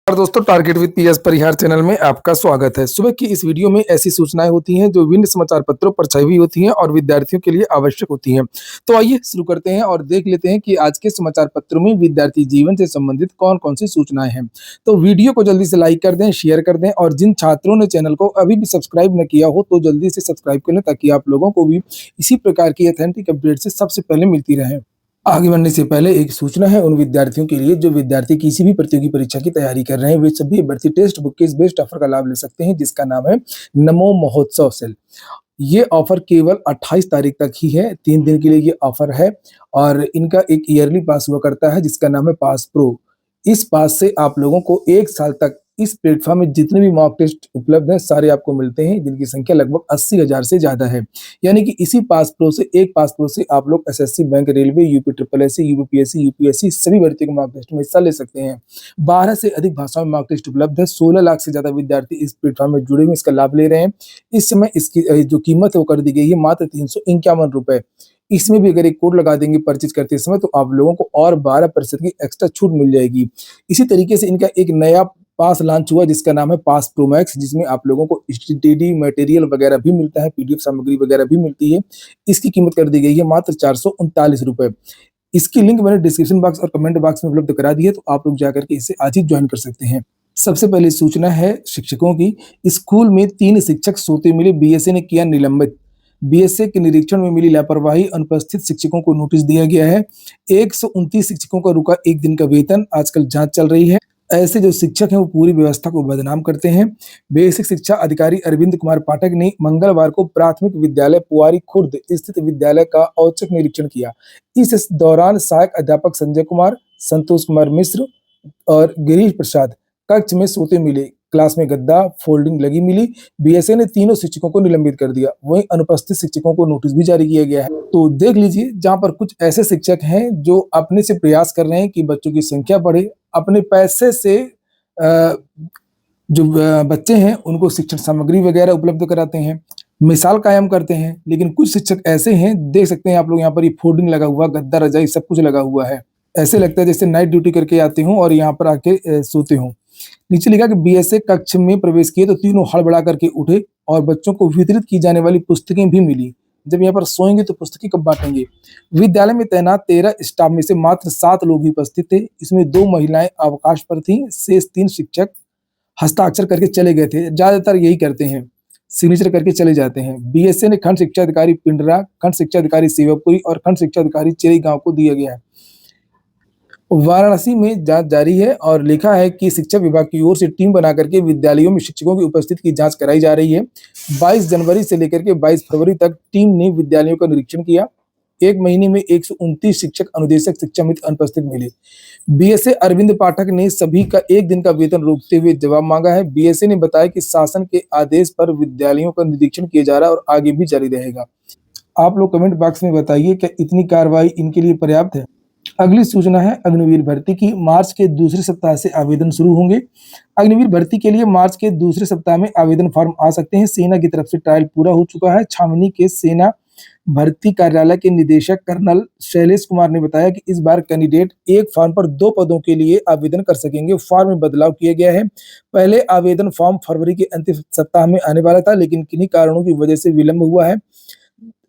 और दोस्तों target with PS Parihar channel में आपका स्वागत है। सुबह की इस वीडियो में ऐसी सूचनाएं होती हैं जो विभिन्न समाचार पत्रों पर छपी हुई हैं और विद्यार्थियों के लिए आवश्यक होती हैं। तो आइए शुरू करते हैं और देख लेते हैं कि आज के समाचार पत्रों में विद्यार्थी जीवन से संबंधित कौन-कौन सी सूचनाएं हैं। तो वीडियो को जल्दी से लाइक कर दें, शेयर कर दें और जिन छात्रों ने चैनल को अभी भी सब्सक्राइब न किया हो तो जल्दी से सब्सक्राइब कर लें ताकि आप लोगों को भी इसी प्रकार की ऑथेंटिक अपडेट से सबसे पहले मिलती रहे। आगे बढ़ने से पहले एक सूचना है उन विद्यार्थियों के लिए जो विद्यार्थी किसी भी प्रतियोगी परीक्षा की तैयारी कर रहे हैं। वे सभी अभ्यर्थी टेक्स्ट बुक के इस बेस्ट ऑफर का लाभ ले सकते हैं जिसका नाम है नमो महोत्सव सेल। ये ऑफर केवल 28 तारीख तक ही है, 3 दिन के लिए ये ऑफर है और इनका एक ईयरली पास हुआ करता है जिसका नाम है पास प्रो। इस पास से आप लोगों को 1 साल तक इस प्लेटफॉर्म में जितने भी मॉक टेस्ट उपलब्ध हैं सारे आपको मिलते हैं जिनकी संख्या लगभग 80,000 से ज़्यादा है। यानी कि इसी पास प्रो से एक पास प्रो से आप लोग SSC, bank, railway, UP triple SC, UPPSC, UPSC सभी भर्तियों के मॉक टेस्ट में हिस्सा ले सकते हैं। 12 से अधिक भाषाओं में मॉक टेस्ट उपलब्ध है। 16 लाख से ज़्यादा विद्यार्थी इस प्लेटफॉर्म में जुड़े हुए इसका लाभ ले रहे हैं। इस समय इसकी जो कीमत है वो कर दी गई है मात्र ₹351। इसमें भी अगर एक कोड लगा देंगे परचेज करते समय तो आप लोगों को और 12% की एक्स्ट्रा छूट मिल जाएगी। इसी तरीके से इनका एक नया पास लॉन्च हुआ जिसका नाम है पास प्रो मैक्स जिसमें आप लोगों को स्टडी मटेरियल वगैरह भी मिलता है, पीडीएफ सामग्री वगैरह भी मिलती है। इसकी कीमत कर दी गई है मात्र ₹439। इसकी लिंक मैंने डिस्क्रिप्शन बॉक्स और कमेंट बॉक्स में उपलब्ध करा दी है तो आप लोग जाकर के इसे आज ही ज्वाइन कर सकते हैं। सबसे पहले सूचना है शिक्षकों की। स्कूल में 3 शिक्षक सोते मिले, बीएसए ने किया निलंबित। बीएसए के निरीक्षण में मिली लापरवाही, अनुपस्थित शिक्षकों को नोटिस दिया गया है। 129 शिक्षकों का रुका 1 दिन का वेतन, आजकल जांच चल रही है। ऐसे जो शिक्षक हैं वो पूरी व्यवस्था को बदनाम करते हैं। बेसिक शिक्षा अधिकारी अरविंद कुमार पाठक ने मंगलवार को प्राथमिक विद्यालय पुआरी खुर्द स्थित विद्यालय का औचक निरीक्षण किया। इस दौरान सहायक अध्यापक संजय कुमार, संतोष कुमार मिश्र और गिरीश प्रसाद कक्ष में सोते मिले। क्लास में गद्दा फोल्डिंग लगी मिली। बीएसए ने तीनों शिक्षकों को निलंबित कर दिया। वहीं अनुपस्थित शिक्षकों को नोटिस भी जारी किया गया है। तो देख लीजिए जहां पर कुछ ऐसे शिक्षक हैं जो अपने से प्रयास कर रहे हैं कि बच्चों की संख्या बढ़े, अपने पैसे से जो बच्चे हैं उनको शिक्षण सामग्री वगैरह उपलब्ध कराते हैं, मिसाल कायम करते हैं। लेकिन कुछ शिक्षक ऐसे हैं, देख सकते हैं आप लोग यहाँ पर ये फोल्डिंग लगा हुआ, गद्दा रजाई सब कुछ लगा हुआ है। ऐसे लगता है जैसे नाइट ड्यूटी करके आते हों और यहाँ पर आके सोते हों। नीचे लिखा कि बीएसए कक्ष में प्रवेश किए तो तीनों हड़बड़ा करके उठे और बच्चों को वितरित की जाने वाली पुस्तकें भी मिली। जब यहाँ पर सोएंगे तो पुस्तकें कब बांटेंगे? विद्यालय में तैनात 13 स्टाफ में से मात्र 7 लोग ही उपस्थित थे। इसमें 2 महिलाएं अवकाश पर थीं। शेष 3 शिक्षक हस्ताक्षर करके चले गए थे। ज्यादातर यही करते हैं, सिग्नेचर करके चले जाते हैं। बीएसए ने खंड शिक्षा अधिकारी पिंडरा, खंड शिक्षा अधिकारी सेवकपुरी और खंड शिक्षा अधिकारी चेरी गांव को दिया गया है। वाराणसी में जांच जारी है और लिखा है कि शिक्षा विभाग की ओर से टीम बना करके विद्यालयों में शिक्षकों की उपस्थिति की जांच कराई जा रही है। 22 जनवरी से लेकर के 22 फरवरी तक टीम ने विद्यालयों का निरीक्षण किया। 1 महीने में 129 शिक्षक अनुदेशक शिक्षा मित्र अनुपस्थित मिले। बीएसए अरविंद पाठक ने सभी का 1 दिन का वेतन रोकते हुए जवाब मांगा है। बीएसए ने बताया कि शासन के आदेश पर विद्यालयों का निरीक्षण किया जा रहा है और आगे भी जारी रहेगा। आप लोग कमेंट बॉक्स में बताइए क्या इतनी कार्रवाई इनके लिए पर्याप्त है? अगली सूचना है अग्निवीर भर्ती की। मार्च के दूसरे सप्ताह से आवेदन शुरू होंगे। अग्निवीर भर्ती के लिए मार्च के दूसरे सप्ताह में आवेदन फॉर्म आ सकते हैं। सेना की तरफ से ट्रायल पूरा हो चुका है। छावनी के सेना भर्ती कार्यालय के निदेशक कर्नल शैलेश कुमार ने बताया कि इस बार कैंडिडेट एक फॉर्म पर 2 पदों के लिए आवेदन कर सकेंगे। फॉर्म में बदलाव किया गया है। पहले आवेदन फॉर्म फरवरी के अंतिम सप्ताह में आने वाला था लेकिन किन्हीं कारणों की वजह से विलंब हुआ है।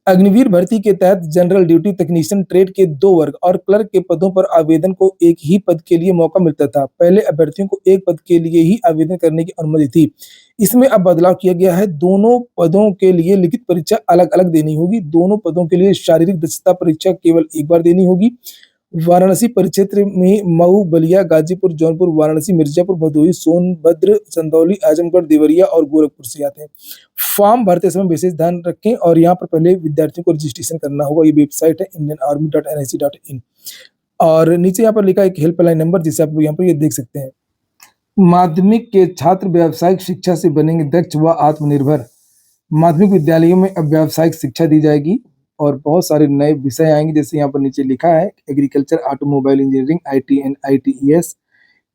अग्निवीर भर्ती के तहत जनरल ड्यूटी तकनीशियन ट्रेड के 2 वर्ग और क्लर्क के पदों पर आवेदन को एक ही पद के लिए मौका मिलता था। पहले अभ्यर्थियों को एक पद के लिए ही आवेदन करने की अनुमति थी। इसमें अब बदलाव किया गया है। दोनों पदों के लिए लिखित परीक्षा अलग-अलग देनी होगी। दोनों पदों के लिए शारीरिक दक्षता परीक्षा केवल एक बार देनी होगी। वाराणसी परिक्षेत्र में मऊ, बलिया, गाजीपुर, जौनपुर, वाराणसी, मिर्जापुर, भदोही, सोनभद्र, चंदौली, आजमगढ़, देवरिया और गोरखपुर से आते हैं। फॉर्म भरते समय विशेष ध्यान रखें और यहाँ पर पहले विद्यार्थियों को रजिस्ट्रेशन करना होगा। ये वेबसाइट है indianarmy.nic.in और नीचे यहाँ पर लिखा है एक हेल्पलाइन नंबर जिसे आप लोग यहाँ पर ये देख सकते हैं। माध्यमिक के छात्र व्यावसायिक शिक्षा से बनेंगे दक्ष व आत्मनिर्भर। माध्यमिक विद्यालयों में अब व्यावसायिक शिक्षा दी जाएगी और बहुत सारे नए विषय आएंगे जैसे यहाँ पर नीचे लिखा है agriculture, automobile engineering, IT and ITES,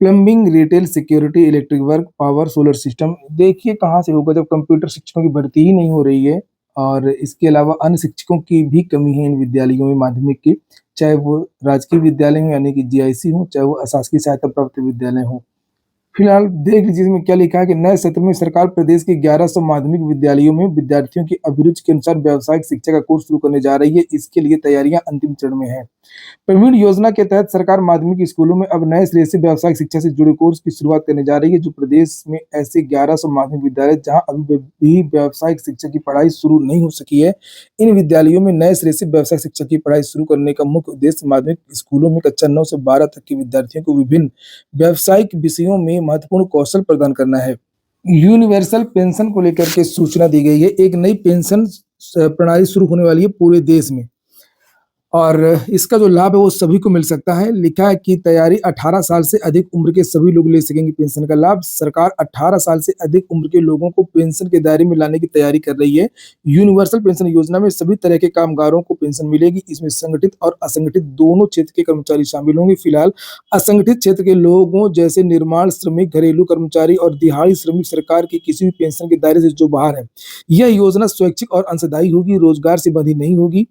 plumbing, retail, security, electric work, power, solar system. देखिए कहाँ से होगा जब कंप्यूटर शिक्षकों की भर्ती ही नहीं हो रही है और इसके अलावा अन्य शिक्षकों की भी कमी है इन विद्यालयों में माध्यमिक की, चाहे वो राजकीय विद्यालय हो यानी कि जीआईसी हो, चाहे वो अशासकीय सहायता प्राप्त विद्यालय हो। फिलहाल देख लीजिए इसमें क्या लिखा है कि नए सत्र में सरकार प्रदेश के 1100 माध्यमिक विद्यालयों में विद्यार्थियों की अभिरुचि के अनुसार व्यावसायिक शिक्षा का कोर्स शुरू करने जा रही है। इसके लिए तैयारियां अंतिम चरण में है। प्रवीण योजना के तहत सरकार माध्यमिक स्कूलों में अब नए सिरे से व्यावसायिक शिक्षा से जुड़े कोर्स की शुरुआत करने जा रही है। जो प्रदेश में ऐसे 1100 माध्यमिक विद्यालय जहां अभी भी व्यावसायिक शिक्षा की पढ़ाई शुरू नहीं हो सकी है, इन विद्यालयों में नए सिरे से व्यावसायिक शिक्षा की पढ़ाई शुरू करने का मुख्य उद्देश्य माध्यमिक स्कूलों में कक्षा 9 से 12 तक के विद्यार्थियों को विभिन्न व्यावसायिक विषयों में महत्वपूर्ण कौशल प्रदान करना है। यूनिवर्सल पेंशन को लेकर के सूचना दी गई है। एक नई पेंशन प्रणाली शुरू होने वाली है पूरे देश में और इसका जो लाभ है वो सभी को मिल सकता है। लिखा है कि तैयारी 18 साल से अधिक उम्र के सभी लोग ले सकेंगे पेंशन का लाभ। सरकार 18 साल से अधिक उम्र के लोगों को पेंशन के दायरे में लाने की तैयारी कर रही है। यूनिवर्सल पेंशन योजना में सभी तरह के कामगारों को पेंशन मिलेगी। इसमें संगठित और असंगठित दोनों क्षेत्र के कर्मचारी शामिल होंगे। फिलहाल असंगठित क्षेत्र के लोगों जैसे निर्माण श्रमिक, घरेलू कर्मचारी और दिहाड़ी श्रमिक सरकार की किसी भी पेंशन के दायरे से जो बाहर है। यह योजना स्वैच्छिक और अंशदायी होगी, रोजगार से बंधी नहीं होगी।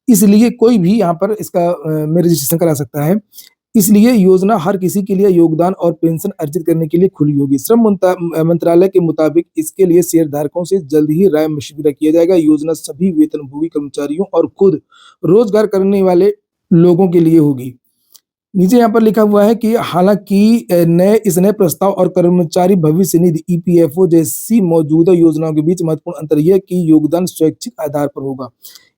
इसलिए कोई भी यहाँ पर इसका में रजिस्ट्रेशन करा सकता है। इसलिए योजना हर किसी के लिए योगदान और पेंशन अर्जित करने के लिए खुली होगी। श्रम मंत्रालय के मुताबिक इसके लिए शेयरधारकों से जल्द ही राय मशविरा किया जाएगा। योजना सभी वेतनभोगी कर्मचारियों और खुद रोजगार करने वाले लोगों के लिए होगी। नीचे यहाँ पर लिखा हुआ है कि हालांकि इस नए प्रस्ताव और कर्मचारी भविष्य निधि ईपीएफओ जैसी मौजूदा योजनाओं के बीच महत्वपूर्ण अंतर यह है कि योगदान स्वैच्छिक आधार पर होगा।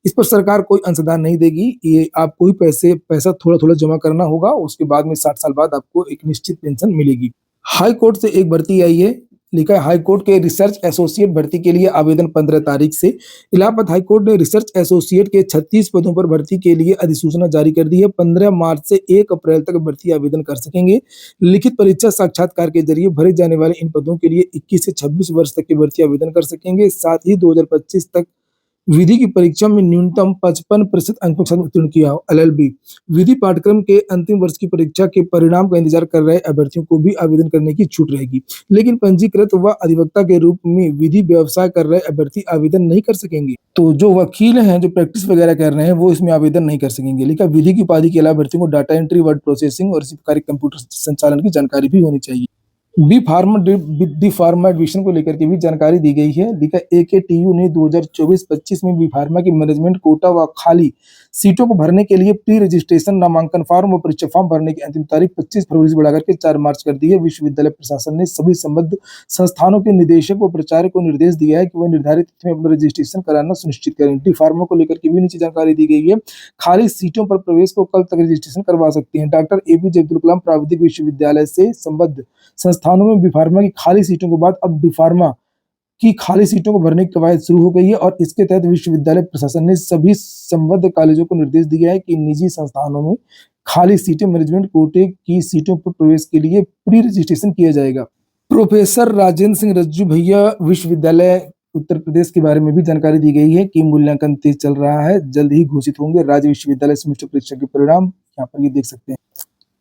इस पर सरकार कोई अंशदान नहीं देगी। ये आपको ही पैसा थोड़ा-थोड़ा जमा करना होगा। उसके बाद में 60 साल बाद आपको एक निश्चित पेंशन मिलेगी। हाई कोर्ट से एक भर्ती आई है। लिखा है हाई कोर्ट के रिसर्च एसोसिएट भर्ती के लिए आवेदन 15 तारीख से। इलाहाबाद हाई कोर्ट ने रिसर्च एसोसिएट के 36 पदों पर भर्ती के लिए अधिसूचना जारी कर दी है। 15 मार्च से 1 अप्रैल तक भर्ती आवेदन कर सकेंगे। लिखित परीक्षा साक्षात्कार के जरिए भरे जाने वाले इन पदों के लिए 21 से 26 वर्ष तक के भर्ती आवेदन कर सकेंगे। साथ ही 2025 तक विधि की परीक्षा में न्यूनतम 55% अंकों के साथ उत्तीर्ण किया हो। एलएलबी विधि पाठ्यक्रम के अंतिम वर्ष की परीक्षा के परिणाम का इंतजार कर रहे अभ्यर्थियों को भी आवेदन करने की छूट रहेगी, लेकिन पंजीकृत व अधिवक्ता के रूप में विधि व्यवसाय कर रहे अभ्यर्थी आवेदन नहीं कर सकेंगे। तो जो वकील हैं, जो प्रैक्टिस वगैरह कर रहे हैं, वो इसमें आवेदन नहीं कर सकेंगे। लेकिन विधि की उपाधि के अलावा अभ्यर्थियों को डाटा एंट्री, वर्ड प्रोसेसिंग और कार्य कंप्यूटर संचालन की जानकारी भी होनी चाहिए। डी फार्मा एडमिशन को लेकर के भी जानकारी दी गई है। लिखा एकेटीयू ने 2024-25 में बी फार्मा की मैनेजमेंट कोटा व खाली सीटों को भरने के लिए प्री रजिस्ट्रेशन नामांकन फॉर्म व परीक्षा फॉर्म भरने की अंतिम तारीख 25 फरवरी से बढ़ाकर के 4 मार्च कर दी है। विश्वविद्यालय प्रशासन ने सभी संबद्ध संस्थानों के निदेशक व प्राचार्य को निर्देश दिया है कि वह निर्धारित तिथि में अपना रजिस्ट्रेशन कराना सुनिश्चित करें। डी फार्मा को लेकर के भी नीचे जानकारी दी गई है। खाली सीटों पर प्रवेश को कल तक रजिस्ट्रेशन करवा सकते हैं। डॉक्टर एपीजे अब्दुल कलाम प्राविधिक विश्वविद्यालय से संबद्ध संस्थानों में बी फार्मा की खाली सीटों के बाद अब डी फार्मा की खाली सीटों को भरने की कवायद शुरू हो गई है और इसके तहत विश्वविद्यालय प्रशासन ने सभी संबद्ध कॉलेजों को निर्देश दिया है कि निजी संस्थानों में खाली सीटें मैनेजमेंट कोटे की सीटों पर प्रवेश के लिए प्री रजिस्ट्रेशन किया जाएगा। प्रोफेसर राजेंद्र सिंह रज्जू भैया विश्वविद्यालय उत्तर प्रदेश के बारे में भी जानकारी दी गई है कि मूल्यांकन तेज चल रहा है, जल्द ही घोषित होंगे राज्य विश्वविद्यालय सेमेस्टर परीक्षा के परिणाम। यहाँ पर ये देख सकते हैं।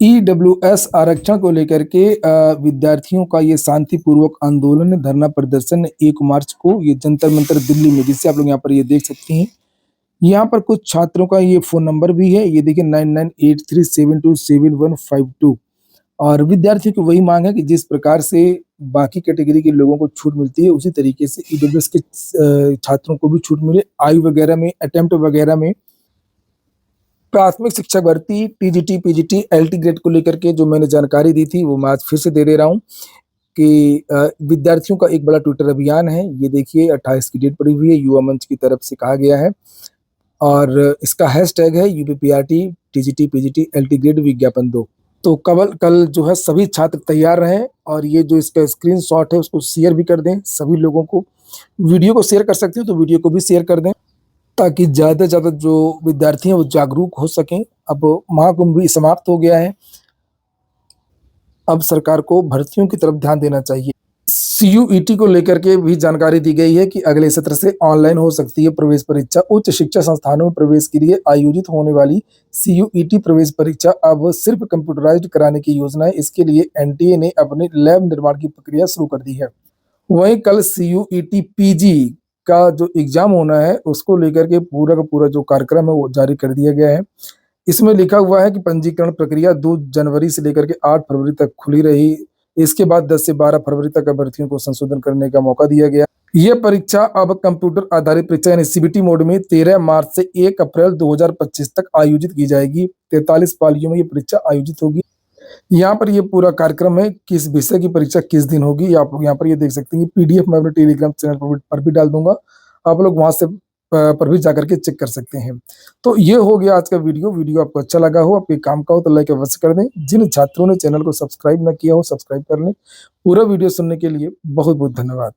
ईडब्ल्यूएस आरक्षण को लेकर के विद्यार्थियों का ये शांतिपूर्वक आंदोलन, धरना प्रदर्शन 1 मार्च को ये जंतर मंतर दिल्ली में, जिससे आप लोग यहाँ पर ये देख सकते हैं। यहाँ पर कुछ छात्रों का ये फोन नंबर भी है, ये देखिए 9983727152। और विद्यार्थियों की वही मांग है कि जिस प्रकार से बाकी कैटेगरी के लोगों को छूट मिलती है उसी तरीके से ईडब्ल्यूएस के छात्रों को भी छूट मिले। आयु वगैरह में, अटेम्प्ट वगैरह में। प्राथमिक शिक्षक भर्ती टीजीटी, पीजीटी, एलटी ग्रेड को लेकर के जो मैंने जानकारी दी थी वो मैं आज फिर से दे रहा हूँ कि विद्यार्थियों का एक बड़ा ट्विटर अभियान है। ये देखिए 28 की डेट पड़ी हुई है, युवा मंच की तरफ से कहा गया है और इसका हैशटैग है यूपीपीआरटी टीजीटी पीजीटी एलटी ग्रेड विज्ञापन 2। तो कल जो है सभी छात्र तैयार रहें और ये जो इसका स्क्रीनशॉट है उसको शेयर भी कर दें सभी लोगों को। वीडियो को शेयर कर सकते हैं तो वीडियो को भी शेयर कर दें ताकि ज़्यादा से ज़्यादा जो विद्यार्थी हैं वो जागरूक हो सकें। अब महाकुंभ भी समाप्त हो गया है, अब सरकार को भर्तियों की तरफ ध्यान देना चाहिए। सीयूईटी को लेकर के भी जानकारी दी गई है कि अगले सत्र से ऑनलाइन हो सकती है प्रवेश परीक्षा। उच्च शिक्षा संस्थानों में प्रवेश के लिए आयोजित होने वाली सीयूईटी प्रवेश परीक्षा अब सिर्फ कंप्यूटराइज्ड कराने की योजना है। इसके लिए एनटीए ने अपने लैब निर्माण की प्रक्रिया शुरू कर दी है। वहीं कल सीयूईटी पीजी का जो एग्जाम होना है उसको लेकर के पूरा का पूरा जो कार्यक्रम है वो जारी कर दिया गया है। इसमें लिखा हुआ है कि पंजीकरण प्रक्रिया 2 जनवरी से लेकर के 8 फरवरी तक खुली रही इसके बाद 10 से 12 फरवरी तक अभ्यर्थियों को संशोधन करने का मौका दिया गया। ये परीक्षा अब कंप्यूटर आधारित परीक्षा यानी सीबीटी मोड में 13 मार्च से 1 अप्रैल 2025 तक आयोजित की जाएगी। 43 पालियों में ये परीक्षा आयोजित होगी। यहाँ पर ये पूरा कार्यक्रम है, किस विषय की परीक्षा किस दिन होगी, आप लोग यहाँ पर ये देख सकते हैं। ये पीडीएफ मैं अपने टेलीग्राम चैनल पर भी डाल दूँगा। आप लोग वहाँ से पर भी जाकर के चेक कर सकते हैं। तो ये हो गया आज का वीडियो। वीडियो आपको अच्छा लगा हो, आपके काम का हो तो लाइक अवश्य कर दें। जिन छात्रों ने चैनल को सब्सक्राइब ना किया हो, सब्सक्राइब कर लें। पूरा वीडियो सुनने के लिए बहुत-बहुत धन्यवाद।